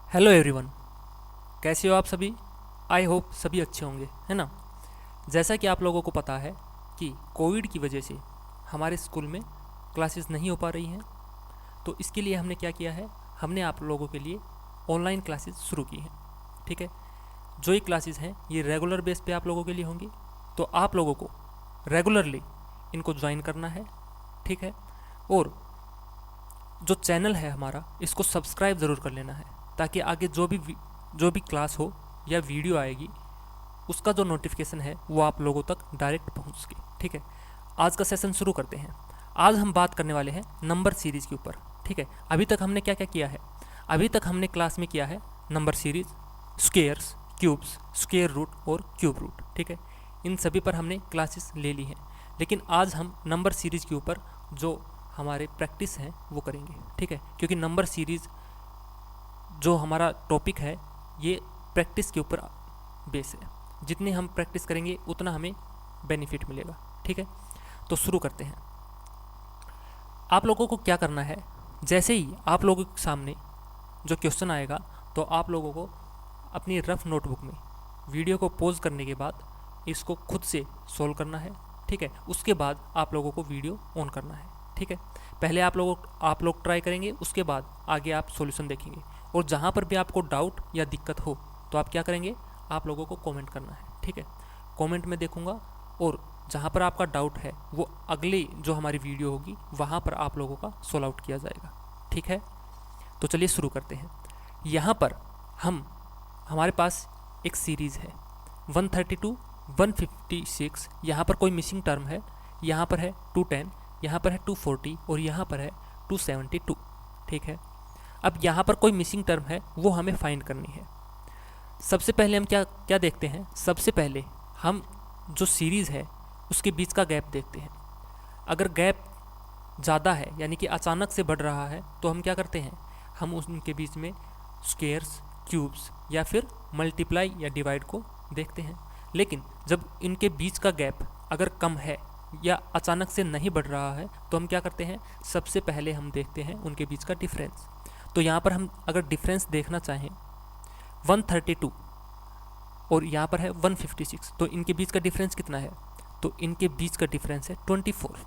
Hello everyone. कैसे हो आप सभी? आई होप सभी अच्छे होंगे, है ना। जैसा कि आप लोगों को पता है कि कोविड की वजह से हमारे स्कूल में क्लासेस नहीं हो पा रही हैं, तो इसके लिए हमने क्या किया है, हमने आप लोगों के लिए ऑनलाइन क्लासेस शुरू की हैं। ठीक है, जो ये क्लासेस हैं ये रेगुलर बेस पे आप लोगों के लिए होंगी, तो आप लोगों को रेगुलरली इनको ज्वाइन करना है। ठीक है, और जो चैनल है हमारा इसको सब्सक्राइब ज़रूर कर लेना है, ताकि आगे जो भी क्लास हो या वीडियो आएगी उसका जो नोटिफिकेशन है वो आप लोगों तक डायरेक्ट पहुंच सके। ठीक है, आज का सेशन शुरू करते हैं। आज हम बात करने वाले हैं नंबर सीरीज़ के ऊपर। ठीक है, अभी तक हमने क्या क्या किया है, अभी तक हमने क्लास में किया है number series, squares, cubes, square root और क्यूब रूट। ठीक है, इन सभी पर हमने क्लासेस ले ली हैं, लेकिन आज हम नंबर सीरीज़ के ऊपर जो हमारे प्रैक्टिस हैं वो करेंगे। ठीक है, क्योंकि नंबर सीरीज़ जो हमारा टॉपिक है ये प्रैक्टिस के ऊपर बेस है। जितनी हम प्रैक्टिस करेंगे उतना हमें बेनिफिट मिलेगा। ठीक है, तो शुरू करते हैं। आप लोगों को क्या करना है, जैसे ही आप लोगों के सामने जो क्वेश्चन आएगा तो आप लोगों को अपनी रफ नोटबुक में वीडियो को पॉज करने के बाद इसको खुद से सॉल्व करना है। ठीक है, उसके बाद आप लोगों को वीडियो ऑन करना है। ठीक है, पहले आप लोग ट्राई करेंगे, उसके बाद आगे आप सॉल्यूशन देखेंगे। और जहाँ पर भी आपको डाउट या दिक्कत हो तो आप क्या करेंगे, आप लोगों को कमेंट करना है। ठीक है, कमेंट में देखूंगा, और जहाँ पर आपका डाउट है वो अगली जो हमारी वीडियो होगी वहाँ पर आप लोगों का सॉल्व आउट किया जाएगा। ठीक है, तो चलिए शुरू करते हैं। यहाँ पर हमारे पास एक सीरीज़ है 132, 156। यहाँ पर कोई मिसिंग टर्म है, यहाँ पर है 210, यहाँ पर है 240 और यहाँ पर है 272। ठीक है, अब यहाँ पर कोई मिसिंग टर्म है वो हमें फाइंड करनी है। सबसे पहले हम क्या क्या देखते हैं, सबसे पहले हम जो सीरीज़ है उसके बीच का गैप देखते हैं। अगर गैप ज़्यादा है यानी कि अचानक से बढ़ रहा है तो हम क्या करते हैं, हम उनके बीच में स्क्वेयर्स, क्यूब्स या फिर मल्टीप्लाई या डिवाइड को देखते हैं। लेकिन जब इनके बीच का गैप अगर कम है या अचानक से नहीं बढ़ रहा है तो हम क्या करते हैं, सबसे पहले हम देखते हैं उनके बीच का डिफरेंस। तो यहाँ पर हम अगर डिफरेंस देखना चाहें 132 और यहाँ पर है 156, तो इनके बीच का डिफरेंस कितना है, तो इनके बीच का डिफरेंस है 24।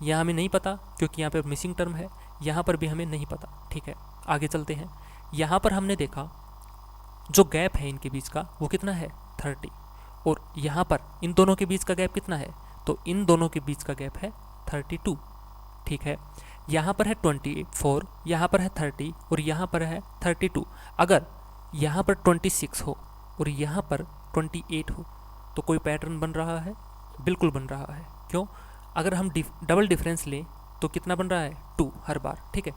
यहाँ हमें नहीं पता क्योंकि यहाँ पर मिसिंग टर्म है, यहाँ पर भी हमें नहीं पता। ठीक है, आगे चलते हैं। यहाँ पर हमने देखा जो गैप है इनके बीच का वो कितना है 30, और यहाँ पर इन दोनों के बीच का गैप कितना है, तो इन दोनों के बीच का गैप है 32। ठीक है, यहाँ पर है 24, यहाँ पर है 30 और यहाँ पर है 32। अगर यहाँ पर 26 हो और यहाँ पर 28 हो तो कोई पैटर्न बन रहा है, बिल्कुल बन रहा है। क्यों, अगर हम डबल डिफरेंस लें तो कितना बन रहा है 2 हर बार। ठीक है,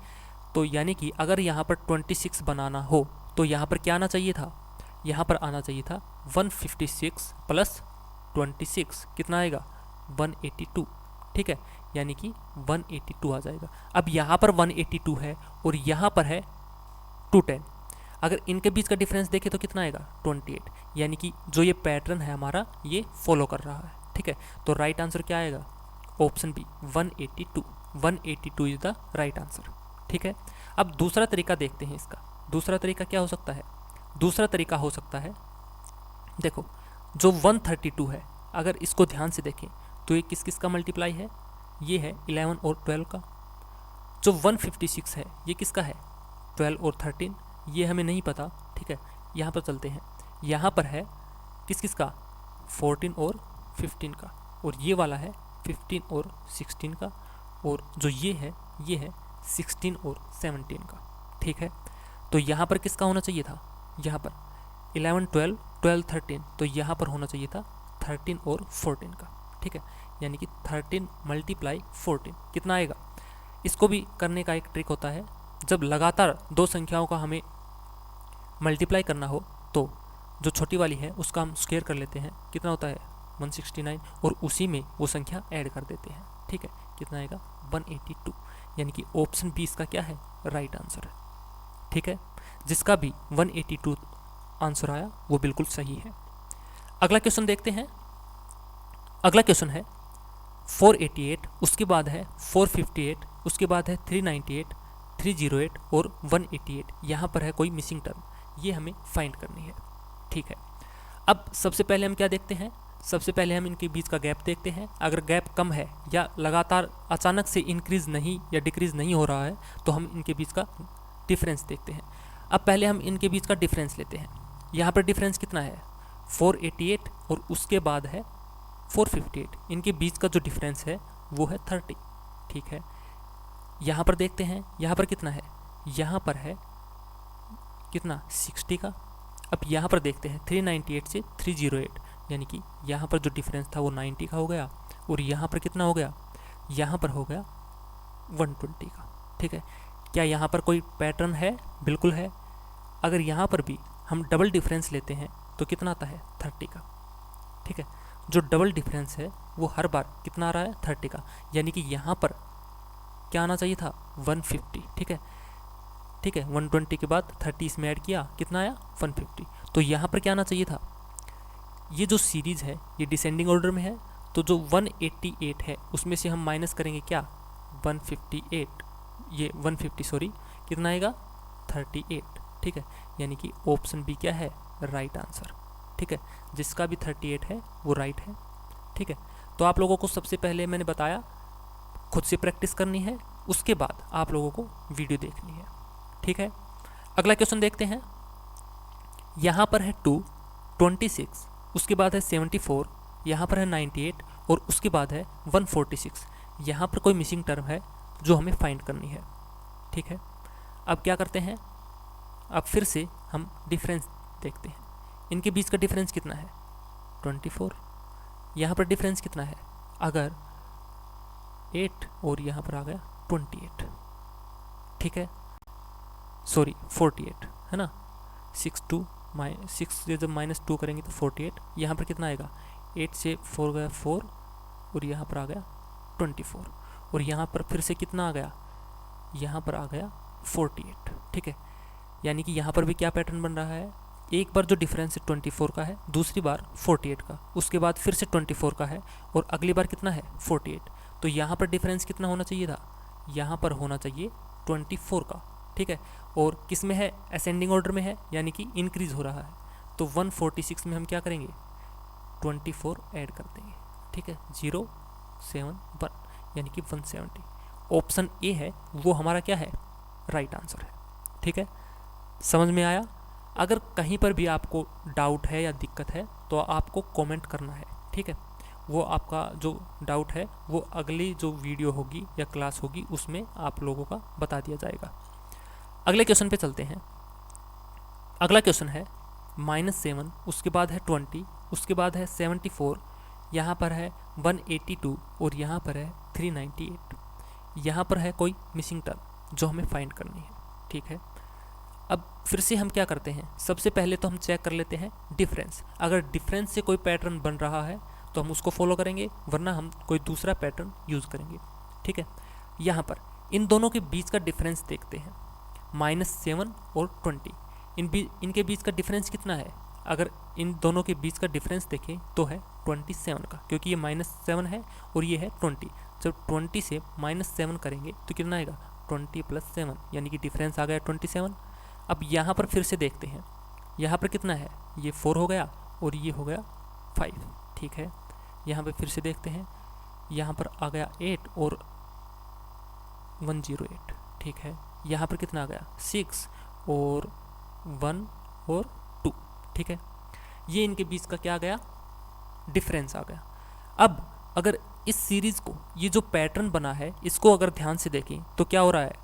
तो यानी कि अगर यहाँ पर 26 बनाना हो तो यहाँ पर क्या आना चाहिए था, यहाँ पर आना चाहिए था 156 प्लस 26 कितना आएगा 182। ठीक है, यानी कि 182 आ जाएगा। अब यहाँ पर 182 है और यहाँ पर है 210। अगर इनके बीच का डिफरेंस देखें तो कितना आएगा 28, यानी कि जो ये पैटर्न है हमारा ये फॉलो कर रहा है। ठीक है, तो राइट आंसर क्या आएगा, option B 182। 182 is the right answer. ठीक है, अब दूसरा तरीका देखते हैं इसका। दूसरा तरीका क्या हो सकता है, दूसरा तरीका हो सकता है, देखो जो 132 है अगर इसको ध्यान से देखें तो ये किस किस का मल्टीप्लाई है, ये है 11 और 12 का। जो 156 है ये किसका है 12 और 13, ये हमें नहीं पता। ठीक है, यहाँ पर चलते हैं, यहाँ पर है किस किस का 14 और 15 का, और ये वाला है 15 और 16 का, और जो ये है 16 और 17 का। ठीक है, तो यहाँ पर किसका होना चाहिए था, यहाँ पर 11, 12, 12, 13, तो यहाँ पर होना चाहिए था 13 और 14 का। ठीक है, यानी कि 13 मल्टीप्लाई 14 कितना आएगा। इसको भी करने का एक ट्रिक होता है, जब लगातार दो संख्याओं का हमें मल्टीप्लाई करना हो तो जो छोटी वाली है उसका हम स्क्वायर कर लेते हैं, कितना होता है 169, और उसी में वो संख्या ऐड कर देते हैं। ठीक है, कितना आएगा 182, यानी कि ऑप्शन बी इसका क्या है राइट आंसर है। ठीक है, जिसका भी 182 आंसर आया वो बिल्कुल सही है। अगला क्वेश्चन देखते हैं। अगला क्वेश्चन है 488, उसके बाद है 458, उसके बाद है 398, 308 और 188। यहाँ पर है कोई मिसिंग टर्म। ये हमें फाइंड करनी है। ठीक है, अब सबसे पहले हम क्या देखते हैं, सबसे पहले हम इनके बीच का गैप देखते हैं। अगर गैप कम है या लगातार अचानक से इंक्रीज नहीं या डिक्रीज नहीं हो रहा है तो हम इनके बीच का डिफरेंस देखते हैं। अब पहले हम इनके बीच का डिफरेंस लेते हैं। यहाँ पर डिफरेंस कितना है 488 और उसके बाद है 458। इनके बीच का जो डिफरेंस है वो है 30। ठीक है, यहाँ पर देखते हैं, यहाँ पर कितना है, यहाँ पर है कितना 60 का। अब यहाँ पर देखते हैं 398 से 308, यानी कि यहाँ पर जो डिफरेंस था वो 90 का हो गया और यहाँ पर कितना हो गया, यहाँ पर हो गया 120 का। ठीक है, क्या यहाँ पर कोई पैटर्न है? बिल्कुल है। अगर यहाँ पर भी हम डबल डिफरेंस लेते हैं तो कितना आता है 30 का। ठीक है, जो डबल डिफरेंस है वो हर बार कितना आ रहा है 30 का, यानी कि यहाँ पर क्या आना चाहिए था 150। ठीक है, ठीक है, 120 के बाद 30 इसमें ऐड किया, कितना आया 150। तो यहाँ पर क्या आना चाहिए था, ये जो सीरीज़ है ये डिसेंडिंग ऑर्डर में है, तो जो 188 है उसमें से हम माइनस करेंगे क्या 158, ये 150 सॉरी, कितना आएगा 38। ठीक है, यानी कि ऑप्शन बी क्या है राइट आंसर। ठीक है, जिसका भी 38 है वो राइट है। ठीक है, तो आप लोगों को सबसे पहले मैंने बताया खुद से प्रैक्टिस करनी है, उसके बाद आप लोगों को वीडियो देखनी है। ठीक है, अगला क्वेश्चन देखते हैं। यहाँ पर है 2, 26, उसके बाद है 74, यहाँ पर है 98 और उसके बाद है 146। यहाँ पर कोई मिसिंग टर्म है जो हमें फाइंड करनी है। ठीक है, अब क्या करते हैं, अब फिर से हम डिफरेंस देखते हैं। इनके बीच का डिफरेंस कितना है 24। यहाँ पर डिफरेंस कितना है, अगर 8 और यहाँ पर आ गया 28। ठीक है, सॉरी 48 है ना, 6 से जब -2 करेंगे तो 48। यहाँ पर कितना आएगा 8 से 4 गया 4 और यहाँ पर आ गया 24 और यहाँ पर फिर से कितना आ गया, यहाँ पर आ गया 48। ठीक है, यानी कि यहाँ पर भी क्या पैटर्न बन रहा है, एक बार जो डिफरेंस 24 का है, दूसरी बार 48 का, उसके बाद फिर से 24 का है और अगली बार कितना है 48। तो यहाँ पर डिफरेंस कितना होना चाहिए था, यहाँ पर होना चाहिए 24 का। ठीक है, और किस में है, असेंडिंग ऑर्डर में है, यानी कि इंक्रीज हो रहा है। तो 146 में हम क्या करेंगे 24 ऐड कर देंगे। ठीक है, 071 यानी कि 170। ऑप्शन ए है वो हमारा क्या है राइट आंसर है। ठीक है, समझ में आया? अगर कहीं पर भी आपको डाउट है या दिक्कत है तो आपको कमेंट करना है। ठीक है, वो आपका जो डाउट है वो अगली जो वीडियो होगी या क्लास होगी उसमें आप लोगों का बता दिया जाएगा। अगले क्वेश्चन पे चलते हैं। अगला क्वेश्चन है -7, उसके बाद है 20, उसके बाद है 74, यहाँ पर है 182 और यहाँ पर है 398। यहाँ पर है कोई मिसिंग टर्म जो हमें फाइंड करनी है। ठीक है, अब फिर से हम क्या करते हैं, सबसे पहले तो हम चेक कर लेते हैं डिफरेंस। अगर डिफरेंस से कोई पैटर्न बन रहा है तो हम उसको फॉलो करेंगे, वरना हम कोई दूसरा पैटर्न यूज़ करेंगे। ठीक है, यहाँ पर इन दोनों के बीच का डिफरेंस देखते हैं, -7 और 20। इनके बीच का डिफरेंस कितना है, अगर इन दोनों के बीच का डिफरेंस देखें तो है 27 का, क्योंकि ये -7 है और ये है 20। जब 20 से -7 करेंगे तो कितना आएगा 20 + 7, यानी कि डिफरेंस आ गया 27। अब यहाँ पर फिर से देखते हैं, यहाँ पर कितना है, ये 4 हो गया और ये हो गया 5। ठीक है, यहाँ पर फिर से देखते हैं, यहाँ पर आ गया 8 और 108। ठीक है, यहाँ पर कितना आ गया 6 और 1 और 2। ठीक है, ये इनके बीच का क्या आ गया डिफरेंस आ गया। अब अगर इस सीरीज़ को, ये जो पैटर्न बना है इसको अगर ध्यान से देखें तो क्या हो रहा है,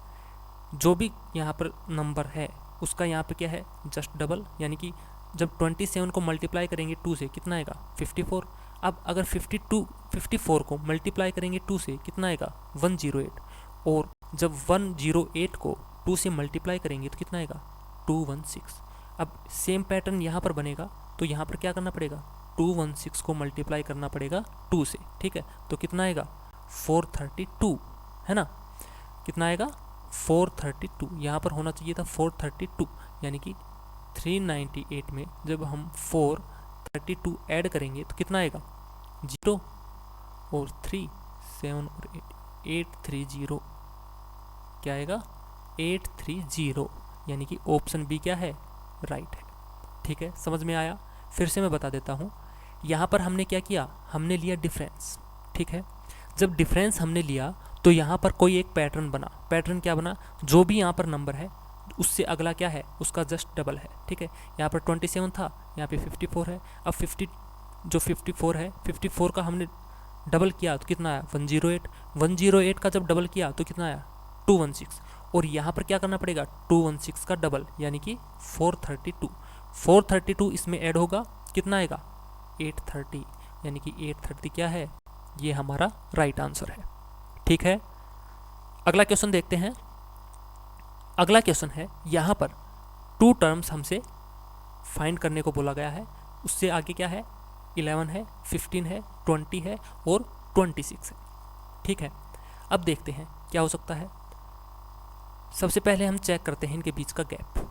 जो भी यहाँ पर नंबर है उसका यहाँ पे क्या है जस्ट डबल, यानी कि जब 27 को मल्टीप्लाई करेंगे 2 से कितना आएगा 54। अब अगर 54 को मल्टीप्लाई करेंगे 2 से कितना आएगा 108, और जब 108 को 2 से मल्टीप्लाई करेंगे तो कितना आएगा 216। अब सेम पैटर्न यहाँ पर बनेगा, तो यहाँ पर क्या करना पड़ेगा 216 को मल्टीप्लाई करना पड़ेगा 2 से। ठीक है, तो कितना आएगा 432 है ना, कितना आएगा 432, यहाँ पर होना चाहिए था 432, यानी कि 398 में जब हम 432 ऐड करेंगे तो कितना आएगा 0 और 3 7 और 830, क्या आएगा 830, यानी कि ऑप्शन बी क्या है राइट है। ठीक है, समझ में आया? फिर से मैं बता देता हूँ। यहाँ पर हमने क्या किया, हमने लिया डिफरेंस। ठीक है, जब डिफरेंस हमने लिया तो यहाँ पर कोई एक पैटर्न बना। पैटर्न क्या बना, जो भी यहाँ पर नंबर है उससे अगला क्या है, उसका जस्ट डबल है। ठीक है, यहाँ पर 27 था, यहाँ पे 54 है। अब 54 है, 54 का हमने डबल किया तो कितना आया, 108। 108 का जब डबल किया तो कितना आया, 216। और यहाँ पर क्या करना पड़ेगा, 216 का डबल यानी कि 432। 432 इसमें ऐड होगा, कितना आएगा, 830। यानी कि 830 क्या है, ये हमारा राइट आंसर है। ठीक है, अगला क्वेश्चन देखते हैं। अगला क्वेश्चन है, यहाँ पर 2 टर्म्स हमसे फाइंड करने को बोला गया है। उससे आगे क्या है, 11 है, 15 है, 20 है और 26 है। ठीक है, अब देखते हैं क्या हो सकता है। सबसे पहले हम चेक करते हैं इनके बीच का गैप।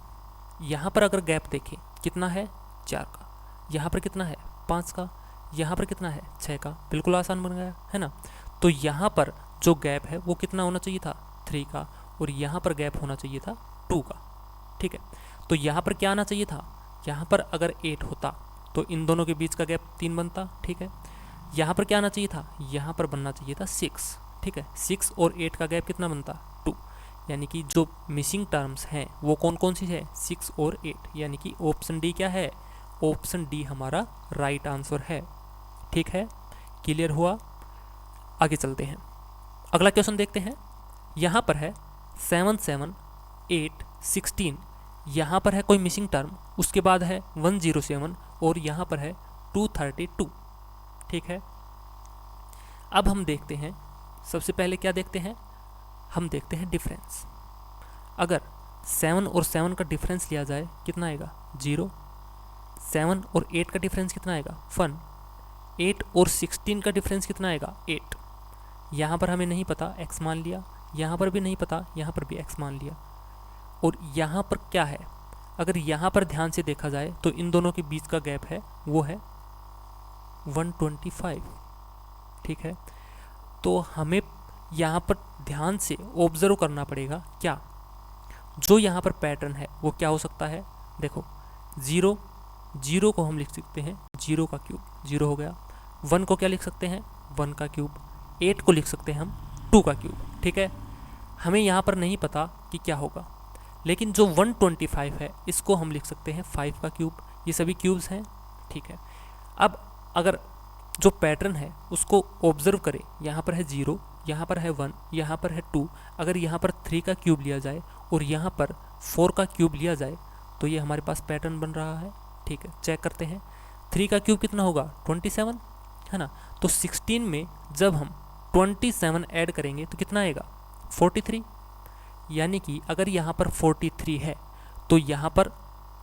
यहाँ पर अगर गैप देखें कितना है, 4 का। यहाँ पर कितना है, 5 का। यहाँ पर कितना है, 6 का। बिल्कुल आसान बन गया है ना। तो यहाँ पर जो गैप है वो कितना होना चाहिए था, 3 का। और यहाँ पर गैप होना चाहिए था 2 का। ठीक है, तो यहाँ पर क्या आना चाहिए था, यहाँ पर अगर 8 होता तो इन दोनों के बीच का गैप 3 बनता। ठीक है, यहाँ पर क्या आना चाहिए था, यहाँ पर बनना चाहिए था 6। ठीक है, 6 और 8 का गैप कितना बनता, 2। यानी कि जो मिसिंग टर्म्स हैं वो कौन कौन सी है, 6 और 8। यानी कि ऑप्शन डी क्या है, ऑप्शन डी हमारा राइट आंसर है। ठीक है, क्लियर हुआ? आगे चलते हैं, अगला क्वेश्चन देखते हैं। यहाँ पर है 7 7 8 16। यहाँ पर है कोई मिसिंग टर्म, उसके बाद है 107 और यहाँ पर है 232। ठीक है, अब हम देखते हैं, सबसे पहले क्या देखते हैं, हम देखते हैं डिफरेंस। अगर 7 और 7 का डिफरेंस लिया जाए कितना आएगा, 0। 7 और 8 का डिफरेंस कितना आएगा, 1। 8 और 16 का डिफरेंस कितना आएगा, 8। यहाँ पर हमें नहीं पता, x मान लिया। यहाँ पर भी नहीं पता, यहाँ पर भी x मान लिया। और यहाँ पर क्या है, अगर यहाँ पर ध्यान से देखा जाए तो इन दोनों के बीच का गैप है वो है 125। ठीक है, तो हमें यहाँ पर ध्यान से ऑब्जर्व करना पड़ेगा क्या, जो यहाँ पर पैटर्न है वो क्या हो सकता है। देखो, 0 को हम लिख सकते हैं 0 का क्यूब, 0 हो गया। 1 को क्या लिख सकते हैं, 1 का क्यूब। 8 को लिख सकते हैं हम 2 का क्यूब। ठीक है, हमें यहाँ पर नहीं पता कि क्या होगा, लेकिन जो 125 है इसको हम लिख सकते हैं 5 का क्यूब। ये सभी क्यूब्स हैं। ठीक है, अब अगर जो पैटर्न है उसको ऑब्जर्व करें, यहाँ पर है 0, यहाँ पर है 1, यहाँ पर है 2। अगर यहाँ पर 3 का क्यूब लिया जाए और यहाँ पर 4 का क्यूब लिया जाए तो ये हमारे पास पैटर्न बन रहा है। ठीक है, चेक करते हैं। 3 का क्यूब कितना होगा, 27 है ना। तो 16 में जब हम 27 ऐड करेंगे तो कितना आएगा, 43। यानी कि अगर यहाँ पर 43 है तो यहाँ पर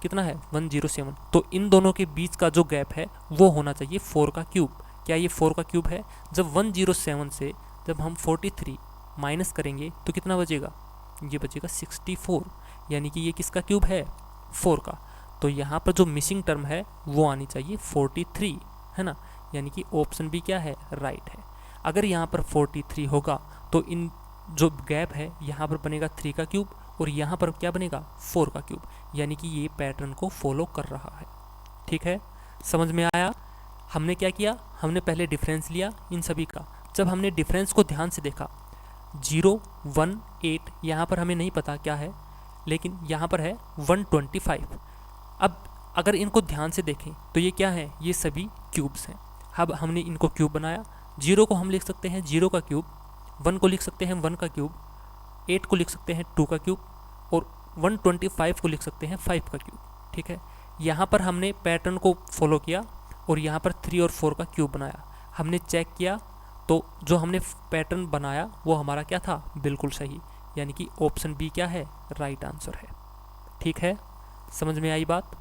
कितना है, 107। तो इन दोनों के बीच का जो गैप है वो होना चाहिए 4 का क्यूब। क्या ये 4 का क्यूब है? जब 107 से जब हम 43 माइनस करेंगे तो कितना बचेगा, ये बचेगा 64। यानी कि ये किसका क्यूब है, 4 का। तो यहाँ पर जो मिसिंग टर्म है वो आनी चाहिए 43, है ना। यानी कि ऑप्शन बी क्या है, राइट है। अगर यहाँ पर 43 होगा तो इन जो गैप है यहाँ पर बनेगा 3 का क्यूब और यहाँ पर क्या बनेगा, 4 का क्यूब। यानी कि ये पैटर्न को फॉलो कर रहा है। ठीक है, समझ में आया? हमने क्या किया, हमने पहले डिफरेंस लिया इन सभी का। जब हमने डिफरेंस को ध्यान से देखा, 0 1 8 यहाँ पर हमें नहीं पता क्या है, लेकिन यहाँ पर है 125। अब अगर इनको ध्यान से देखें तो ये क्या है, ये सभी क्यूब्स हैं। अब हमने इनको क्यूब बनाया। 0 को हम लिख सकते हैं 0 का क्यूब, 1 को लिख सकते हैं 1 का क्यूब, 8 को लिख सकते हैं 2 का क्यूब और 125 को लिख सकते हैं 5 का क्यूब। ठीक है, यहाँ पर हमने पैटर्न को फॉलो किया और यहाँ पर 3 और 4 का क्यूब बनाया। हमने चेक किया तो जो हमने पैटर्न बनाया वो हमारा क्या था, बिल्कुल सही। यानी कि ऑप्शन बी क्या है, राइट आंसर है। ठीक है, समझ में आई बात?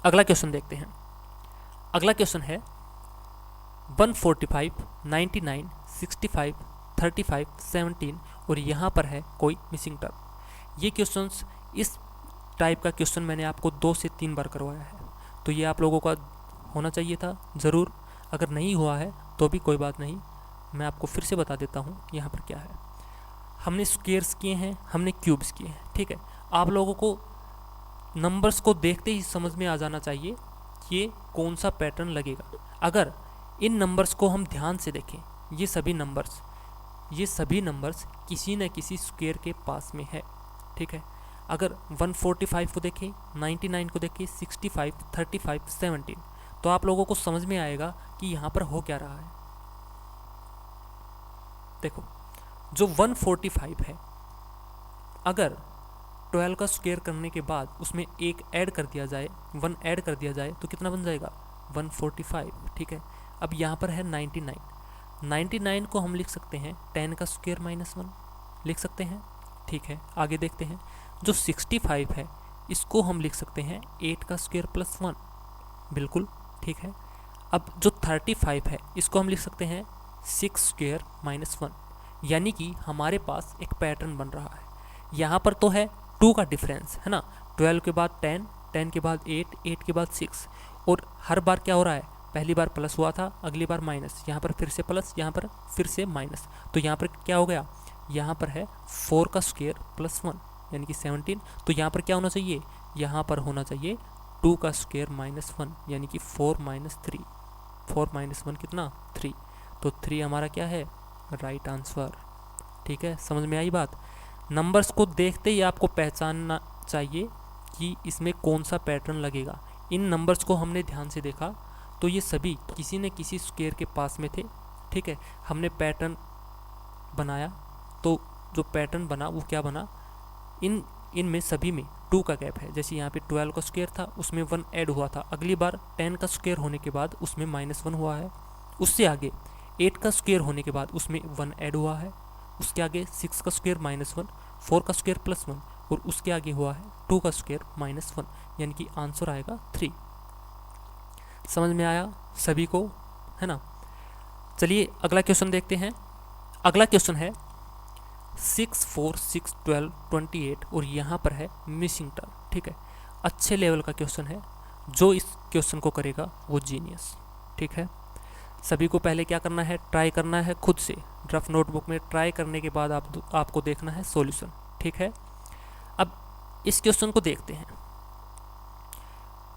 अगला क्वेश्चन देखते हैं। अगला क्वेश्चन है 145 99 65 35 17 और यहाँ पर है कोई मिसिंग टर्म। ये क्वेश्चंस, इस टाइप का क्वेश्चन मैंने आपको 2 से 3 बार करवाया है, तो ये आप लोगों का होना चाहिए था ज़रूर। अगर नहीं हुआ है तो भी कोई बात नहीं, मैं आपको फिर से बता देता हूँ यहाँ पर क्या है। हमने स्क्वेयर्स किए हैं, हमने क्यूब्स किए हैं। ठीक है, आप लोगों को नंबर्स को देखते ही समझ में आ जाना चाहिए कि ये कौन सा पैटर्न लगेगा। अगर इन नंबर्स को हम ध्यान से देखें, ये सभी नंबर्स किसी न किसी स्क्वायर के पास में है, ठीक है। अगर 145 को देखें, 99 को देखें, 65, 35, 17, तो आप लोगों को समझ में आएगा कि यहाँ पर हो क्या रहा है। देखो, जो 145 है, अगर 12 का स्क्वायर करने के बाद उसमें एक ऐड कर दिया जाए, 1 ऐड कर दिया जाए, तो कितना बन जाएगा? 145, ठीक है। अब यहाँ पर है 99, 99 को हम लिख सकते हैं 10 का स्क्वायर माइनस 1 लिख सकते हैं, ठीक है। आगे देखते हैं, जो 65 है इसको हम लिख सकते हैं 8 का स्क्वायर प्लस 1, बिल्कुल ठीक है। अब जो 35 है इसको हम लिख सकते हैं 6 स्क्वायर माइनस 1, यानी कि हमारे पास एक पैटर्न बन रहा है। यहाँ पर तो है 2 का डिफरेंस, है ना, 12 के बाद 10, 10 के बाद 8, 8 के बाद 6, और हर बार क्या हो रहा है, पहली बार प्लस हुआ था, अगली बार माइनस, यहाँ पर फिर से प्लस, यहाँ पर फिर से माइनस, तो यहाँ पर क्या हो गया, यहाँ पर है 4 का स्क्वायर प्लस 1 यानी कि 17, तो यहाँ पर क्या होना चाहिए, यहाँ पर होना चाहिए 2 का स्क्वायर माइनस 1 यानी कि 4 माइनस 3, 4 माइनस 1 कितना, 3, तो 3 हमारा क्या है, राइट आंसर, ठीक है। समझ में आई बात। नंबर्स को देखते ही आपको पहचानना चाहिए कि इसमें कौन सा पैटर्न लगेगा। इन नंबर्स को हमने ध्यान से देखा तो ये सभी किसी न किसी स्क्वायर के पास में थे, ठीक है। हमने पैटर्न बनाया, तो जो पैटर्न बना वो क्या बना, इनमें सभी में 2 का गैप है। जैसे यहाँ पे 12 का स्क्वायर था, उसमें 1 ऐड हुआ था, अगली बार 10 का स्क्वायर होने के बाद उसमें -1 हुआ है, उससे आगे 8 का स्क्वायर होने के बाद उसमें 1 ऐड हुआ है, उसके आगे 6 का स्क्वायर -1, 4 का स्क्वायर +1, और उसके आगे हुआ है 2 का स्क्वायर -1, यानी कि आंसर आएगा 3। समझ में आया सभी को, है ना। चलिए अगला क्वेश्चन देखते हैं। अगला क्वेश्चन है 6, 4, 6, 12, 28, और यहाँ पर है मिसिंग टर्म, ठीक है। अच्छे लेवल का क्वेश्चन है, जो इस क्वेश्चन को करेगा वो जीनियस, ठीक है। सभी को पहले क्या करना है, ट्राई करना है खुद से, रफ नोटबुक में ट्राई करने के बाद आपको देखना है सॉल्यूशन, ठीक है। अब इस क्वेश्चन को देखते हैं।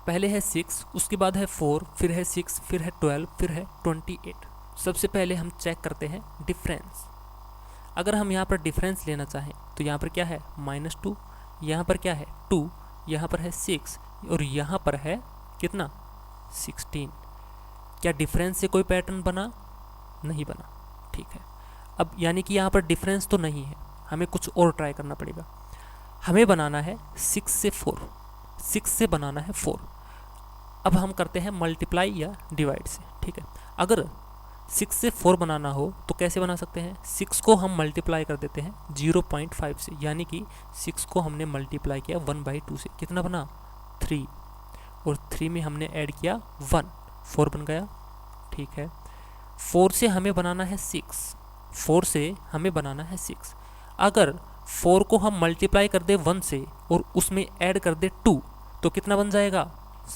पहले है 6, उसके बाद है 4, फिर है 6, फिर है 12, फिर है 28। सबसे पहले हम चेक करते हैं डिफरेंस। अगर हम यहाँ पर डिफरेंस लेना चाहें तो यहाँ पर क्या है, -2, यहाँ पर क्या है 2, यहाँ पर है 6, और यहाँ पर है कितना, 16। क्या डिफरेंस से कोई पैटर्न बना, नहीं बना, ठीक है। अब यानी कि यहाँ पर डिफरेंस तो नहीं है, हमें कुछ और ट्राई करना पड़ेगा। हमें बनाना है 6 से 4, 6 से बनाना है 4। अब हम करते हैं मल्टीप्लाई या डिवाइड से, ठीक है। अगर 6 से 4 बनाना हो तो कैसे बना सकते हैं, 6 को हम मल्टीप्लाई कर देते हैं 0.5 से, यानी कि 6 को हमने मल्टीप्लाई किया 1/2 से, कितना बना, 3, और 3 में हमने ऐड किया 1, 4 बन गया, ठीक है। 4 से हमें बनाना है 6, 4 से हमें बनाना है 6। अगर 4 को हम मल्टीप्लाई कर दे 1 से और उसमें ऐड कर दे 2, तो कितना बन जाएगा,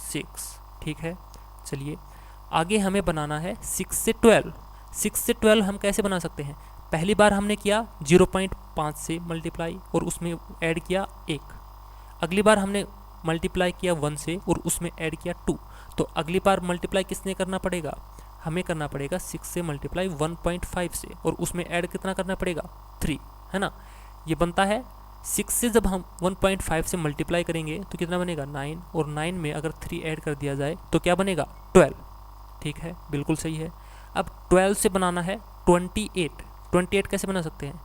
6, ठीक है। चलिए आगे हमें बनाना है 6 से 12। 6 से 12 हम कैसे बना सकते हैं, पहली बार हमने किया 0.5 से मल्टीप्लाई और उसमें ऐड किया 1, अगली बार हमने मल्टीप्लाई किया 1 से और उसमें ऐड किया 2, तो अगली बार मल्टीप्लाई किसने करना पड़ेगा, हमें करना पड़ेगा 6 से मल्टीप्लाई 1.5 से, और उसमें ऐड कितना करना पड़ेगा, 3, है ना। ये बनता है 6 से जब हम 1.5 से मल्टीप्लाई करेंगे तो कितना बनेगा, 9, और 9 में अगर 3 ऐड कर दिया जाए तो क्या बनेगा, 12, ठीक है, बिल्कुल सही है। अब 12 से बनाना है 28। 28 कैसे बना सकते हैं,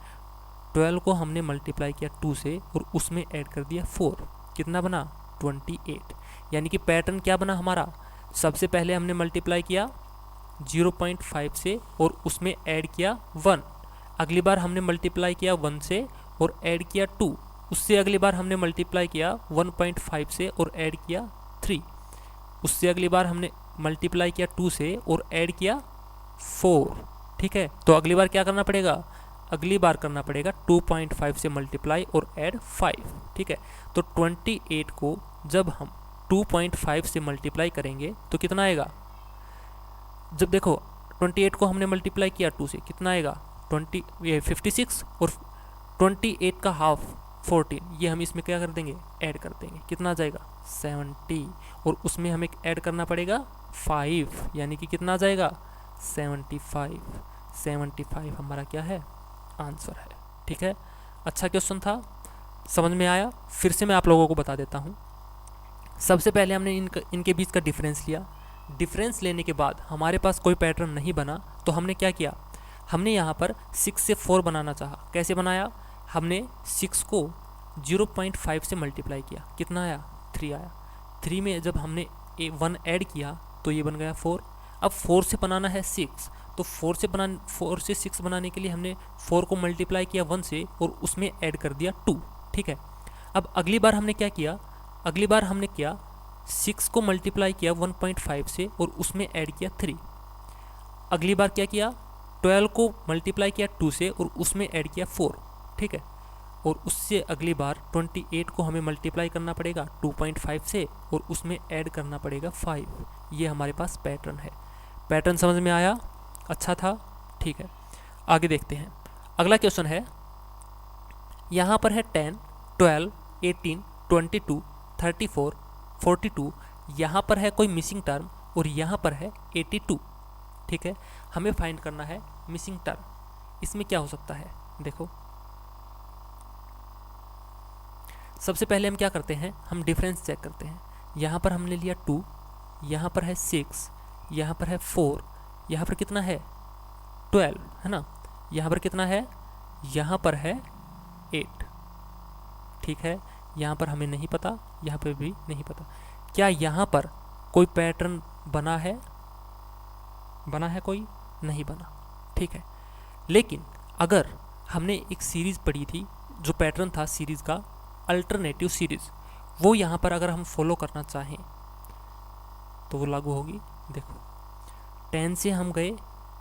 12 को हमने मल्टीप्लाई किया 2 से और उसमें ऐड कर दिया 4, कितना बना, 28। यानी कि पैटर्न क्या बना हमारा, सबसे पहले हमने मल्टीप्लाई किया 0.5 से और उसमें ऐड किया 1, अगली बार हमने मल्टीप्लाई किया 1 से और ऐड किया 2, उससे अगली बार हमने मल्टीप्लाई किया 1.5 से और ऐड किया 3, उससे अगली बार हमने मल्टीप्लाई किया 2 से और ऐड किया 4, ठीक है। तो अगली बार क्या करना पड़ेगा, अगली बार करना पड़ेगा 2.5 से मल्टीप्लाई और ऐड 5, ठीक है। तो 28 को जब हम 2.5 से मल्टीप्लाई करेंगे तो कितना आएगा, जब देखो 28 को हमने मल्टीप्लाई किया 2 से, कितना आएगा 56, और 28 का हाफ 14, ये हम इसमें क्या कर देंगे, ऐड कर देंगे, कितना आ जाएगा 70, और उसमें हमें ऐड करना पड़ेगा 5, यानी कि कितना आ जाएगा 75। 75 हमारा क्या है, आंसर है। ठीक है, अच्छा क्वेश्चन था, समझ में आया। फिर से मैं आप लोगों को बता देता हूँ। सबसे पहले हमने इनके बीच का डिफरेंस लिया। डिफरेंस लेने के बाद हमारे पास कोई पैटर्न नहीं बना, तो हमने क्या किया, हमने यहाँ पर 6 से 4 बनाना चाहा। कैसे बनाया, हमने 6 को 0.5 से मल्टीप्लाई किया, कितना आया 3 आया। 3 में जब हमने 1 ऐड किया तो ये बन गया 4। अब 4 से बनाना है 6, तो 4 से 6 बनाने के लिए हमने 4 को मल्टीप्लाई किया 1 से और उसमें ऐड कर दिया 2। ठीक है, अब अगली बार हमने क्या किया, अगली बार हमने क्या 6 को मल्टीप्लाई किया 1.5 से और उसमें ऐड किया 3। अगली बार क्या किया, 12 को मल्टीप्लाई किया 2 से और उसमें ऐड किया 4। ठीक है, और उससे अगली बार 28 को हमें मल्टीप्लाई करना पड़ेगा 2.5 से और उसमें ऐड करना पड़ेगा 5। ये हमारे पास पैटर्न है। पैटर्न समझ में आया, अच्छा था। ठीक है, आगे देखते हैं। अगला क्वेश्चन है, यहाँ पर है 10, 12, 18, 22, 34, 42, यहाँ पर है कोई मिसिंग टर्म और यहाँ पर है 82। ठीक है, हमें फाइंड करना है मिसिंग टर्म। इसमें क्या हो सकता है, देखो सबसे पहले हम क्या करते हैं, हम डिफरेंस चेक करते हैं। यहाँ पर हमने लिया 2, यहाँ पर है 6, यहाँ पर है 4, यहाँ पर कितना है 12, है ना, यहाँ पर कितना है, यहाँ पर है 8। ठीक है, यहाँ पर हमें नहीं पता, यहाँ पर भी नहीं पता। क्या यहाँ पर कोई पैटर्न बना है, बना है कोई, नहीं बना। ठीक है, लेकिन अगर हमने एक सीरीज़ पढ़ी थी, जो पैटर्न था सीरीज़ का अल्टरनेटिव सीरीज़, वो यहाँ पर अगर हम फॉलो करना चाहें तो वो लागू होगी। देखो 10 से हम गए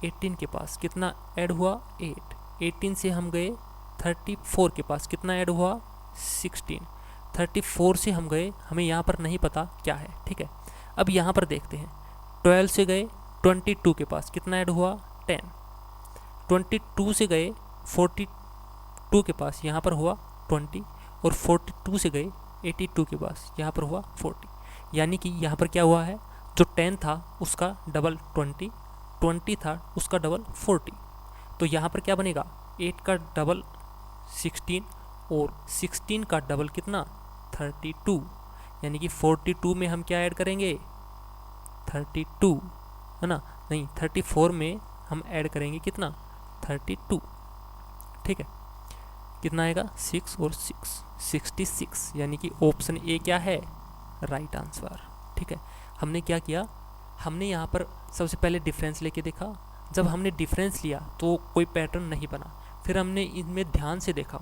18 के पास, कितना ऐड हुआ 8। 18 से हम गए 34 के पास, कितना ऐड हुआ 16। 34 से हम गए, हमें यहाँ पर नहीं पता क्या है। ठीक है, अब यहाँ पर देखते हैं, 12 से गए 22 के पास, कितना ऐड हुआ 10। 22 से गए 42 के पास, यहाँ पर हुआ 20, और 42 से गए 82 के पास, यहाँ पर हुआ 40। यानी कि यहाँ पर क्या हुआ है, जो 10 था उसका डबल 20, 20 था उसका डबल 40। तो यहाँ पर क्या बनेगा, 8 का डबल 16 और 16 का डबल कितना 32। यानी कि 42 में हम क्या ऐड करेंगे 32, है ना, नहीं 34 में हम ऐड करेंगे कितना 32। ठीक है, कितना आएगा 6 और 6 66, यानी कि ऑप्शन ए क्या है, राइट आंसर। ठीक है, हमने क्या किया, हमने यहाँ पर सबसे पहले डिफरेंस लेके देखा। जब हमने डिफरेंस लिया तो कोई पैटर्न नहीं बना, फिर हमने इनमें ध्यान से देखा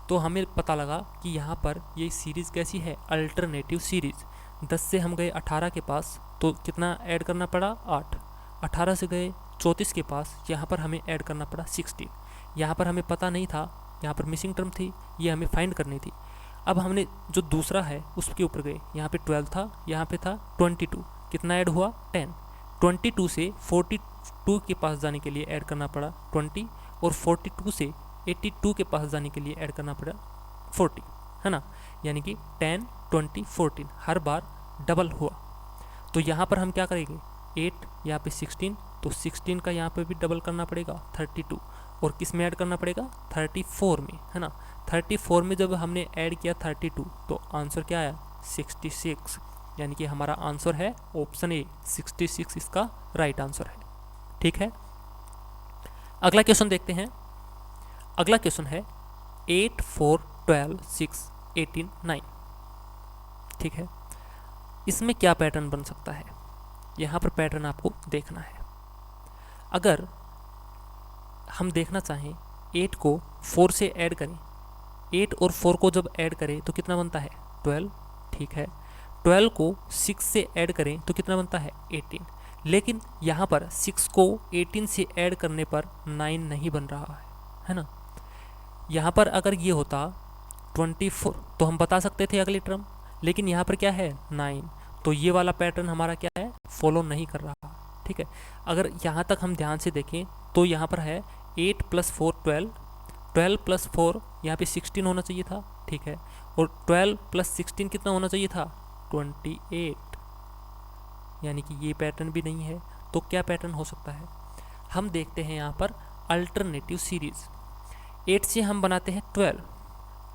तो हमें पता लगा कि यहाँ पर ये सीरीज़ कैसी है, अल्टरनेटिव सीरीज़। 10 से हम गए 18 के पास, तो कितना ऐड करना पड़ा 8। 18 से गए 34 के पास, यहाँ पर हमें ऐड करना पड़ा 16। यहाँ पर हमें पता नहीं था, यहाँ पर मिसिंग टर्म थी, ये हमें फाइंड करनी थी। अब हमने जो दूसरा है उसके ऊपर गए, यहाँ पे 12 था, यहाँ पे था 22, कितना ऐड हुआ 10। 22 से 42 के पास जाने के लिए ऐड करना पड़ा 20, और 42 से 82 के पास जाने के लिए ऐड करना पड़ा 40, है ना। यानी कि 10, 20, 14 हर बार डबल हुआ। तो यहाँ पर हम क्या करेंगे, 8 यहाँ पे 16, तो 16 का यहाँ पे भी डबल करना पड़ेगा 32, और किस में ऐड करना पड़ेगा 34 में, है ना। 34 में जब हमने ऐड किया 32, तो आंसर क्या आया 66। यानी कि हमारा आंसर है ऑप्शन ए 66, इसका राइट आंसर है। ठीक है, अगला क्वेश्चन देखते हैं। अगला क्वेश्चन है 8, 4, 12, 6, 18, 9। ठीक है, इसमें क्या पैटर्न बन सकता है, यहाँ पर पैटर्न आपको देखना है। अगर हम देखना चाहें 8 को 4 से ऐड करें, 8 और 4 को जब ऐड करें तो कितना बनता है 12। ठीक है, 12 को 6 से ऐड करें तो कितना बनता है 18। लेकिन यहाँ पर 6 को 18 से ऐड करने पर 9 नहीं बन रहा है ना। यहाँ पर अगर ये होता 24 तो हम बता सकते थे अगली टर्म, लेकिन यहाँ पर क्या है 9, तो ये वाला पैटर्न हमारा क्या है, फॉलो नहीं कर रहा। ठीक है, अगर यहाँ तक हम ध्यान से देखें तो यहाँ पर है 8 + 4 12, 12 प्लस 4 यहाँ पे 16 होना चाहिए था, ठीक है, और 12 प्लस 16 कितना होना चाहिए था, 28, यानी कि ये पैटर्न भी नहीं है। तो क्या पैटर्न हो सकता है, हम देखते हैं यहाँ पर अल्टरनेटिव सीरीज। 8 से हम बनाते हैं 12,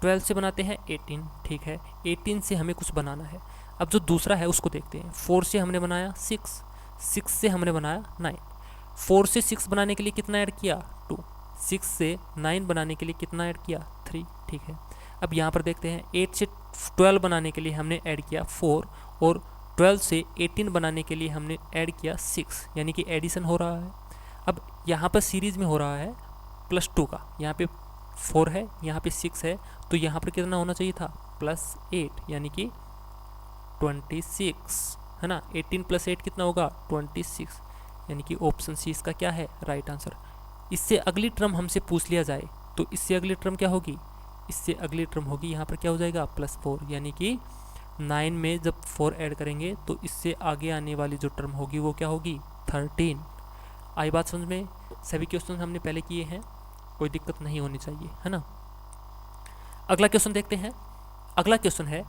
12 से बनाते हैं 18, ठीक है, 18 से हमें कुछ बनाना है। अब जो दूसरा है उसको देखते हैं। 4 से हमने बनाया 6, 6 से हमने बनाया 9, 4 से 6 बनाने के लिए कितना ऐड किया, 2, 6 से 9 बनाने के लिए कितना ऐड किया, 3, ठीक है। अब यहाँ पर देखते हैं 8 से 12 बनाने के लिए हमने ऐड किया 4, और 12 से 18 बनाने के लिए हमने ऐड किया 6, यानी कि एडिशन हो रहा है। अब यहाँ पर सीरीज में हो रहा है +2 का, यहाँ पे 4 है, यहाँ पे 6 है, तो यहाँ पर कितना होना चाहिए था, +8, यानी कि 26, है ना। 18 + 8 कितना होगा, 26, यानी कि ऑप्शन सी इसका क्या है, राइट आंसर। इससे अगली टर्म हमसे पूछ लिया जाए तो इससे अगली टर्म क्या होगी, इससे अगली टर्म होगी यहाँ पर क्या हो जाएगा, +4, यानी कि 9 में जब 4 ऐड करेंगे तो इससे आगे आने वाली जो टर्म होगी वो क्या होगी, 13। आई बात समझ में। सभी क्वेश्चन हमने पहले किए हैं, कोई दिक्कत नहीं होनी चाहिए, है ना। अगला क्वेश्चन देखते हैं। अगला क्वेश्चन है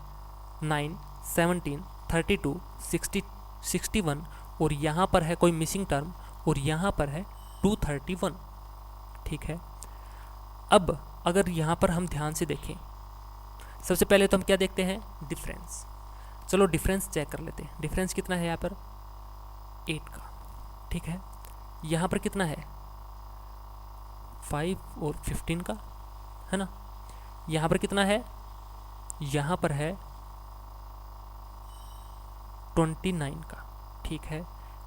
9, 17, 32, 60, 61, और यहाँ पर है कोई मिसिंग टर्म, और यहाँ पर है 231, ठीक है। अब अगर यहाँ पर हम ध्यान से देखें, सबसे पहले तो हम क्या देखते हैं, डिफरेंस। चलो डिफरेंस चेक कर लेते हैं। डिफरेंस कितना है यहाँ पर, 8 का, ठीक है। यहाँ पर कितना है, 5 और 15 का, है ना। यहाँ पर कितना है, यहाँ पर है 29 का, ठीक है।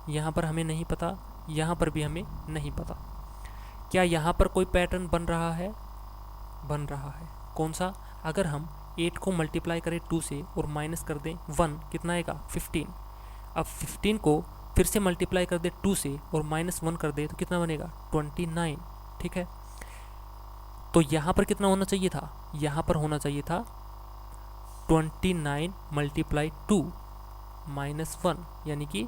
यहाँ पर हमें नहीं पता, यहाँ पर भी हमें नहीं पता। क्या यहाँ पर कोई पैटर्न बन रहा है, बन रहा है। कौन सा, अगर हम 8 को मल्टीप्लाई करें 2 से और माइनस कर दें 1, कितना आएगा, 15। अब 15 को फिर से मल्टीप्लाई कर दें 2 से और -1 कर दें तो कितना बनेगा, 29, ठीक है। तो यहाँ पर कितना होना चाहिए था, यहाँ पर होना चाहिए था 29 × 2 -1, यानी कि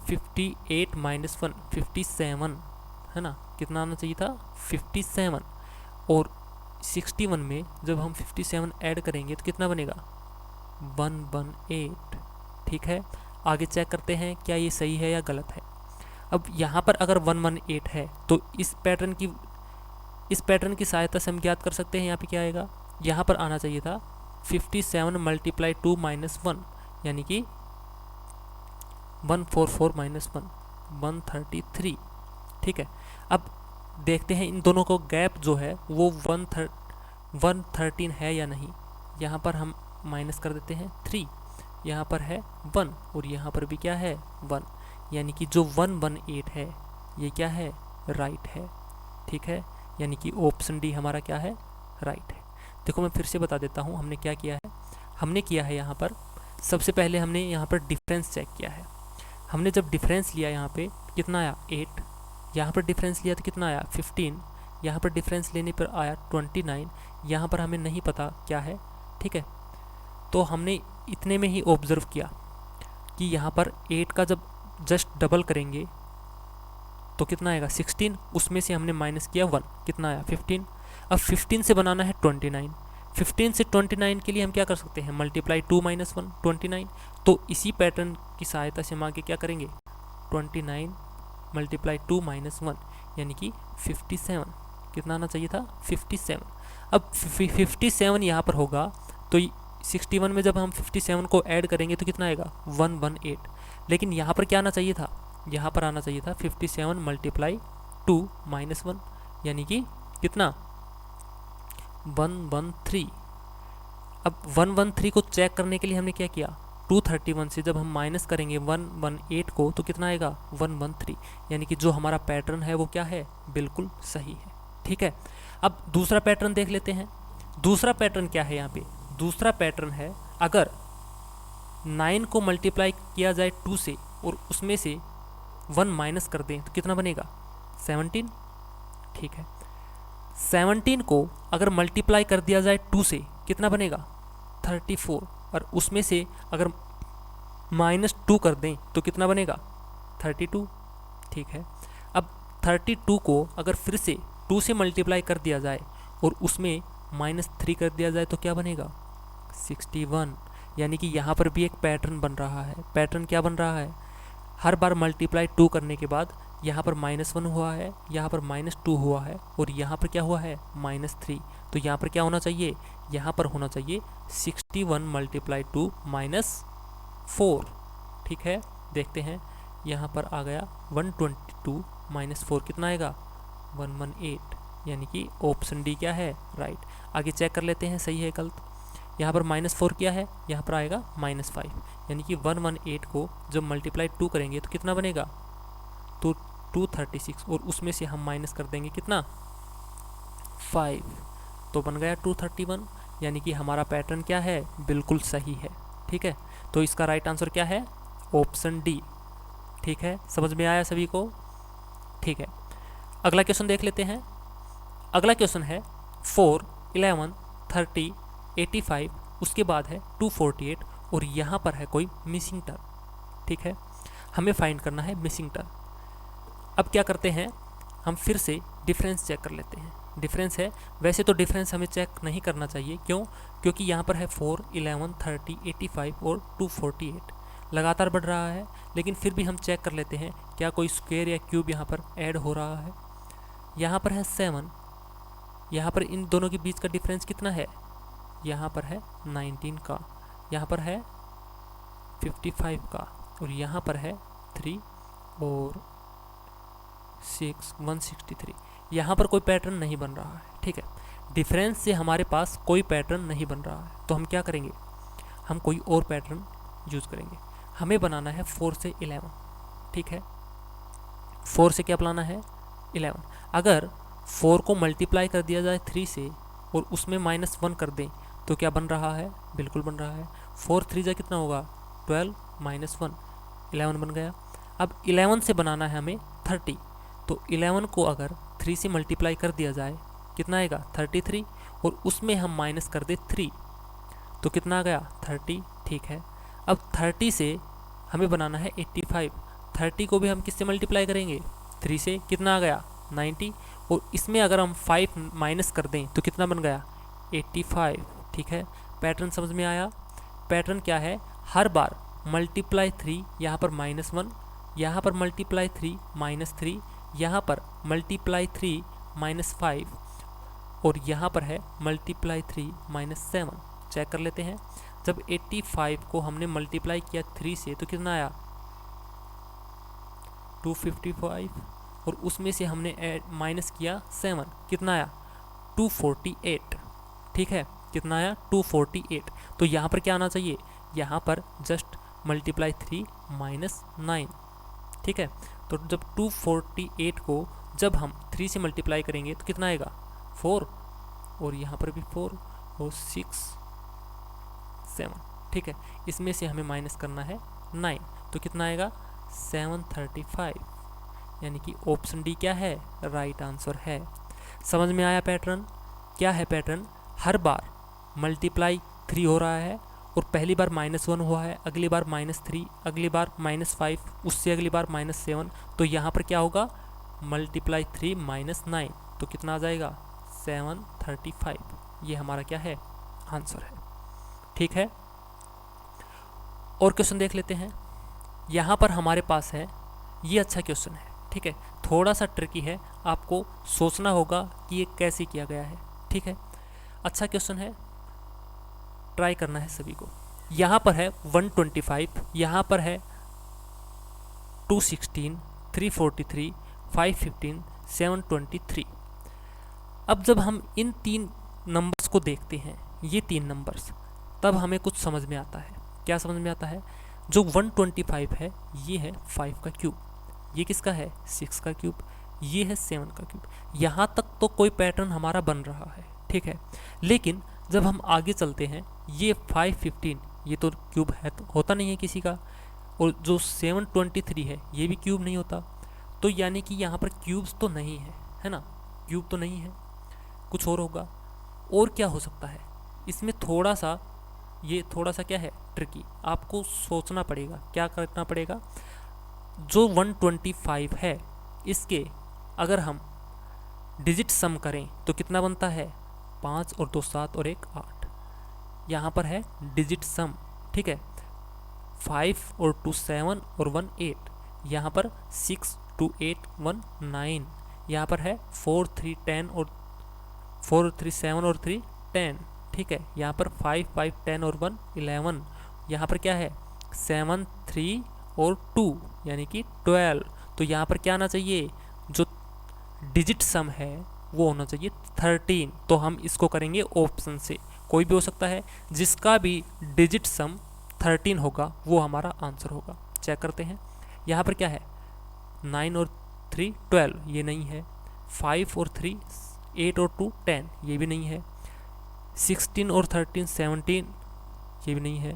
58 - 1 57, है ना। कितना आना चाहिए था, 57, और 61 में जब हम 57 ऐड करेंगे तो कितना बनेगा, 118, ठीक है। आगे चेक करते हैं क्या ये सही है या गलत है। अब यहाँ पर अगर 118 है तो इस पैटर्न की सहायता से हम ज्ञात कर सकते हैं यहाँ पे क्या आएगा, यहाँ पर आना चाहिए था 57 × 2 -1, यानी कि 144 - 1 133, ठीक है। अब देखते हैं इन दोनों को गैप जो है वो 113 है या नहीं। यहाँ पर हम माइनस कर देते हैं 3, यहाँ पर है 1 और यहाँ पर भी क्या है 1, यानी कि जो 118 है ये क्या है, राइट है, ठीक है। यानी कि ऑप्शन डी हमारा क्या है, राइट है। देखो मैं फिर से बता देता हूँ हमने क्या किया है। हमने किया है यहाँ पर सबसे पहले हमने यहाँ पर डिफरेंस चेक किया है। हमने जब डिफरेंस लिया यहाँ पे कितना आया 8, यहाँ पर डिफरेंस लिया तो कितना आया 15, यहाँ पर डिफरेंस लेने पर आया 29, यहाँ पर हमें नहीं पता क्या है, ठीक है। तो हमने इतने में ही ऑब्जर्व किया कि यहाँ पर 8 का जब जस्ट डबल करेंगे तो कितना आएगा 16, उसमें से हमने माइनस किया 1, कितना आया 15। अब 15 से बनाना है 29, 15 से 29 के लिए हम क्या कर सकते हैं, मल्टीप्लाई 2 - 1 29। तो इसी पैटर्न की सहायता से हम आगे क्या करेंगे, 29 × 2 - 1, यानी कि 57। कितना आना चाहिए था, 57। अब 57 यहाँ पर होगा तो 61 में जब हम 57 को ऐड करेंगे तो कितना आएगा 118। लेकिन यहाँ पर क्या आना चाहिए था, यहाँ पर आना चाहिए था 57 × 2 - 1, यानी कि कितना 113। अब 113 को चेक करने के लिए हमने क्या किया, 231 से जब हम माइनस करेंगे 118 को तो कितना आएगा 113, यानी कि जो हमारा पैटर्न है वो क्या है, बिल्कुल सही है, ठीक है। अब दूसरा पैटर्न देख लेते हैं। दूसरा पैटर्न क्या है यहाँ पे, दूसरा पैटर्न है अगर 9 को मल्टीप्लाई किया जाए 2 से और उसमें से 1 माइनस कर दें तो कितना बनेगा 17, ठीक है। 17 को अगर मल्टीप्लाई कर दिया जाए 2 से कितना बनेगा 34, और उसमें से अगर -2 कर दें तो कितना बनेगा 32, ठीक है। अब 32 को अगर फिर से 2 से मल्टीप्लाई कर दिया जाए और उसमें -3 कर दिया जाए तो क्या बनेगा 61। यानी कि यहाँ पर भी एक पैटर्न बन रहा है। पैटर्न क्या बन रहा है, हर बार मल्टीप्लाई 2 करने के बाद यहाँ पर -1 हुआ है, यहाँ पर -2 हुआ है और यहाँ पर क्या हुआ है -3। तो यहाँ पर क्या होना चाहिए, यहाँ पर होना चाहिए 61 मल्टीप्लाई 2 -4। ठीक है, देखते हैं यहाँ पर आ गया 122 -4 कितना आएगा 118। यानी कि ऑप्शन डी क्या है राइट। आगे चेक कर लेते हैं सही है गलत। यहाँ पर -4 क्या है, यहाँ पर आएगा -5। यानी कि 118 को जब मल्टीप्लाई 2 करेंगे तो कितना बनेगा, तो 236 और उसमें से हम माइनस कर देंगे कितना 5, तो बन गया 231। यानी कि हमारा पैटर्न क्या है, बिल्कुल सही है। ठीक है, तो इसका राइट आंसर क्या है ऑप्शन डी। ठीक है, समझ में आया सभी को। ठीक है, अगला क्वेश्चन देख लेते हैं। अगला क्वेश्चन है 4, 11, 30, 85, उसके बाद है 248 और यहाँ पर है कोई मिसिंग टर्म। ठीक है, हमें फाइंड करना है मिसिंग टर्म। अब क्या करते हैं, हम फिर से डिफरेंस चेक कर लेते हैं। डिफरेंस है, वैसे तो डिफरेंस हमें चेक नहीं करना चाहिए, क्यों, क्योंकि यहाँ पर है 4, 11, 30, 85 और 248 लगातार बढ़ रहा है। लेकिन फिर भी हम चेक कर लेते हैं क्या कोई स्क्वायर या क्यूब यहाँ पर ऐड हो रहा है। यहाँ पर है 7, यहाँ पर इन दोनों के बीच का डिफरेंस कितना है, यहाँ पर है 19 का, यहाँ पर है 55 का और यहाँ पर है 3 और 6 163। यहाँ पर कोई पैटर्न नहीं बन रहा है। ठीक है, डिफरेंस से हमारे पास कोई पैटर्न नहीं बन रहा है, तो हम क्या करेंगे, हम कोई और पैटर्न यूज़ करेंगे। हमें बनाना है 4 से 11। ठीक है, 4 से क्या बनाना है 11। अगर 4 को मल्टीप्लाई कर दिया जाए 3 से और उसमें -1 कर दें तो क्या बन रहा है, बिल्कुल बन रहा है। 4 3 जा कितना होगा 12 -1 11 बन गया। अब 11 से बनाना है हमें 30, तो 11 को अगर 3 से मल्टीप्लाई कर दिया जाए कितना आएगा 33 और उसमें हम माइनस कर दे 3 तो कितना आ गया 30। ठीक है, अब 30 से हमें बनाना है 85। 30 को भी हम किससे मल्टीप्लाई करेंगे 3 से, कितना आ गया 90 और इसमें अगर हम 5 माइनस कर दें तो कितना बन गया 85। ठीक है, पैटर्न समझ में आया। पैटर्न क्या है, हर बार मल्टीप्लाई 3, यहाँ पर -1, यहाँ पर मल्टीप्लाई 3 -3, यहाँ पर मल्टीप्लाई 3 -5 और यहाँ पर है मल्टीप्लाई 3 -7। चेक कर लेते हैं, जब 85 को हमने मल्टीप्लाई किया 3 से तो कितना आया 255 और उसमें से हमने माइनस किया 7, कितना आया 248। ठीक है, कितना आया 248। तो यहाँ पर क्या आना चाहिए, यहाँ पर जस्ट मल्टीप्लाई 3 -9। ठीक है, तो जब 248 को जब हम 3 से मल्टीप्लाई करेंगे तो कितना आएगा 4 और यहाँ पर भी 4 और 6 7। ठीक है, इसमें से हमें माइनस करना है 9 तो कितना आएगा 735। यानी कि ऑप्शन डी क्या है राइट आंसर है। समझ में आया पैटर्न, क्या है पैटर्न, हर बार मल्टीप्लाई 3 हो रहा है और पहली बार -1 हुआ है, अगली बार -3, अगली बार -5, उससे अगली बार -7। तो यहाँ पर क्या होगा मल्टीप्लाई 3 -9 तो कितना आ जाएगा 735। ये हमारा क्या है आंसर है। ठीक है, और क्वेश्चन देख लेते हैं। यहाँ पर हमारे पास है, ये अच्छा क्वेश्चन है। ठीक है, थोड़ा सा ट्रिकी है, आपको सोचना होगा कि ये कैसे किया गया है। ठीक है, अच्छा क्वेश्चन है, ट्राई करना है सभी को। यहाँ पर है 125, यहाँ पर है 216, 343, 515, 723। अब जब हम इन 3 नंबर्स को देखते हैं, ये 3 नंबर्स, तब हमें कुछ समझ में आता है। क्या समझ में आता है, जो 125 है ये है 5 का क्यूब, ये किसका है 6 का क्यूब, ये है 7 का क्यूब। यहाँ तक तो कोई पैटर्न हमारा बन रहा है। ठीक है, लेकिन जब हम आगे चलते हैं, ये 515 ये तो क्यूब है तो होता नहीं है किसी का, और जो 723 है ये भी क्यूब नहीं होता। तो यानी कि यहाँ पर क्यूब्स तो नहीं है ना, क्यूब तो नहीं है, कुछ और होगा। और क्या हो सकता है इसमें, थोड़ा सा ये थोड़ा सा क्या है ट्रिकी, आपको सोचना पड़ेगा, क्या करना पड़ेगा। जो 125 है इसके अगर हम डिजिट सम करें तो कितना बनता है, 5 और 2 7 और 1 8। यहाँ पर है डिजिट सम, ठीक है, 5 और 2 7 और 1 8। यहाँ पर 6 2 8 1 9। यहाँ पर है 4 3 10 और 4 3 7 और 3 10, ठीक है। यहाँ पर 5 5 10 और 1 11। यहाँ पर क्या है 7 3 और 2 यानी कि 12। तो यहाँ पर क्या आना चाहिए, जो डिजिट सम है वो होना चाहिए 13। तो हम इसको करेंगे ऑप्शन से, कोई भी हो सकता है, जिसका भी डिजिट सम 13 होगा वो हमारा आंसर होगा। चेक करते हैं। यहाँ पर क्या है 9 और 3 12, ये नहीं है। 5 और 3 8 और 2 10, ये भी नहीं है। 16 और 13 17, ये भी नहीं है।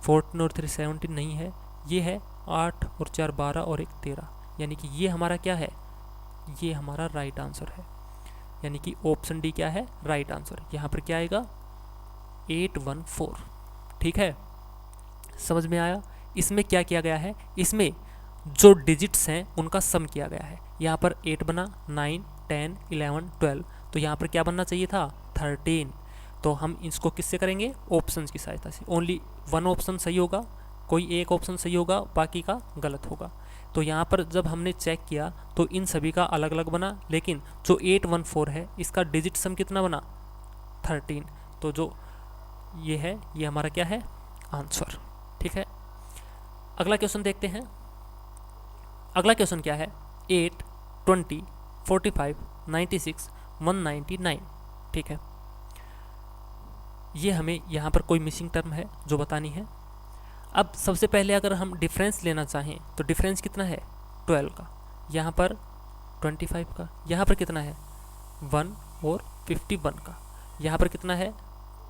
14 और 3 17 नहीं है। ये है 8 और 4 12 और 1 13, यानी कि ये हमारा क्या है, ये हमारा राइट आंसर है। यानी कि ऑप्शन डी क्या है, राइट आंसर। यहाँ पर क्या आएगा 814, ठीक है। समझ में आया। इसमें क्या किया गया है, इसमें जो डिजिट्स हैं उनका सम किया गया है। यहाँ पर 8 बना, 9 10 11 12, तो यहाँ पर क्या बनना चाहिए था 13। तो हम इसको किससे करेंगे, ऑप्शन की सहायता से। ओनली वन ऑप्शन सही होगा, कोई एक ऑप्शन सही होगा, बाकी का गलत होगा। तो यहाँ पर जब हमने चेक किया तो इन सभी का अलग अलग बना, लेकिन जो 814 है इसका डिजिट सम कितना बना 13। तो जो ये है ये हमारा क्या है आंसर, ठीक है। अगला क्वेश्चन देखते हैं। अगला क्वेश्चन क्या है 8 20 45 96 199, ठीक है। ये हमें यहाँ पर कोई मिसिंग टर्म है जो बतानी है। अब सबसे पहले अगर हम डिफरेंस लेना चाहें तो डिफरेंस कितना है 12 का, यहाँ पर 25 का, यहाँ पर कितना है 1 और 51 का, यहाँ पर कितना है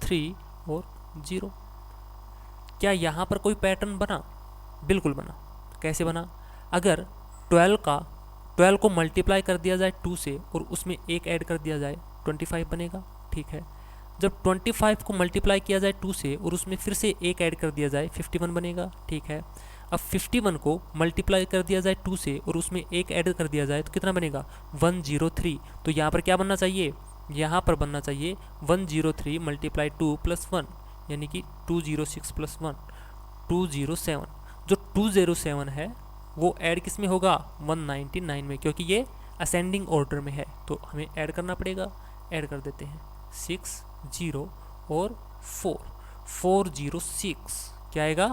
3 और 0। क्या यहाँ पर कोई पैटर्न बना, बिल्कुल बना। कैसे बना, अगर 12 को मल्टीप्लाई कर दिया जाए 2 से और उसमें एक ऐड कर दिया जाए 25 बनेगा, ठीक है। जब 25 को मल्टीप्लाई किया जाए 2 से और उसमें फिर से एक ऐड कर दिया जाए 51 बनेगा, ठीक है। अब 51 को मल्टीप्लाई कर दिया जाए 2 से और उसमें एक ऐड कर दिया जाए तो कितना बनेगा 103। तो यहाँ पर क्या बनना चाहिए, यहाँ पर बनना चाहिए 103 मल्टीप्लाई 2 प्लस 1, यानी कि 206 प्लस 1 207। जो 207 है वो ऐड किस में होगा 199 में, क्योंकि ये असेंडिंग ऑर्डर में है तो हमें ऐड करना पड़ेगा। ऐड कर देते हैं 6 0 और 406, क्या आएगा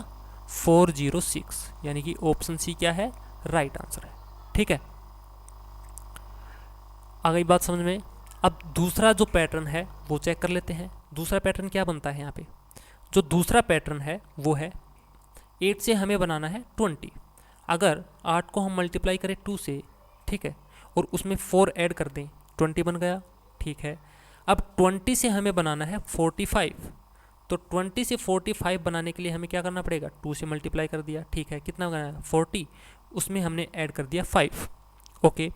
406, यानी कि ऑप्शन सी क्या है राइट आंसर है, ठीक है। आ गई बात समझ में। अब दूसरा जो पैटर्न है वो चेक कर लेते हैं। दूसरा पैटर्न क्या बनता है यहाँ पे, जो दूसरा पैटर्न है वो है 8 से हमें बनाना है 20। अगर 8 को हम मल्टीप्लाई करें 2 से, ठीक है, और उसमें 4 ऐड कर दें 20 बन गया, ठीक है। अब 20 से हमें बनाना है 45, तो 20 से 45 बनाने के लिए हमें क्या करना पड़ेगा 2 से मल्टीप्लाई कर दिया, ठीक है। कितना बनाया 40, उसमें हमने ऐड कर दिया 5, ओके।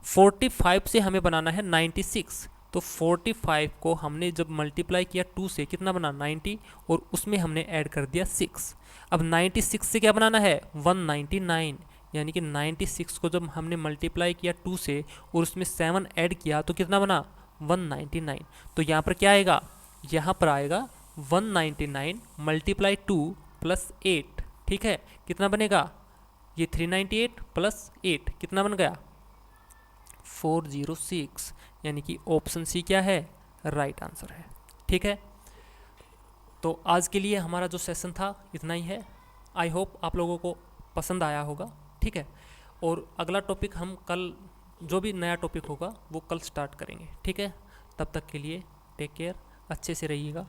45 से हमें बनाना है 96, तो 45 को हमने जब मल्टीप्लाई किया 2 से कितना बना 90 और उसमें हमने ऐड कर दिया 6। अब 96 से क्या बनाना है 199, यानी कि 96 को जब हमने मल्टीप्लाई किया 2 से और उसमें 7 ऐड किया तो कितना बना 199। तो यहाँ पर क्या आएगा, यहाँ पर आएगा 199 मल्टीप्लाई 2 प्लस 8, ठीक है। कितना बनेगा ये 398 प्लस 8 कितना बन गया 406, यानी कि ऑप्शन सी क्या है राइट आंसर है, ठीक है। तो आज के लिए हमारा जो सेशन था इतना ही है। आई होप आप लोगों को पसंद आया होगा, ठीक है। और अगला टॉपिक हम कल, जो भी नया टॉपिक होगा वो कल स्टार्ट करेंगे, ठीक है। तब तक के लिए टेक केयर, अच्छे से रहिएगा।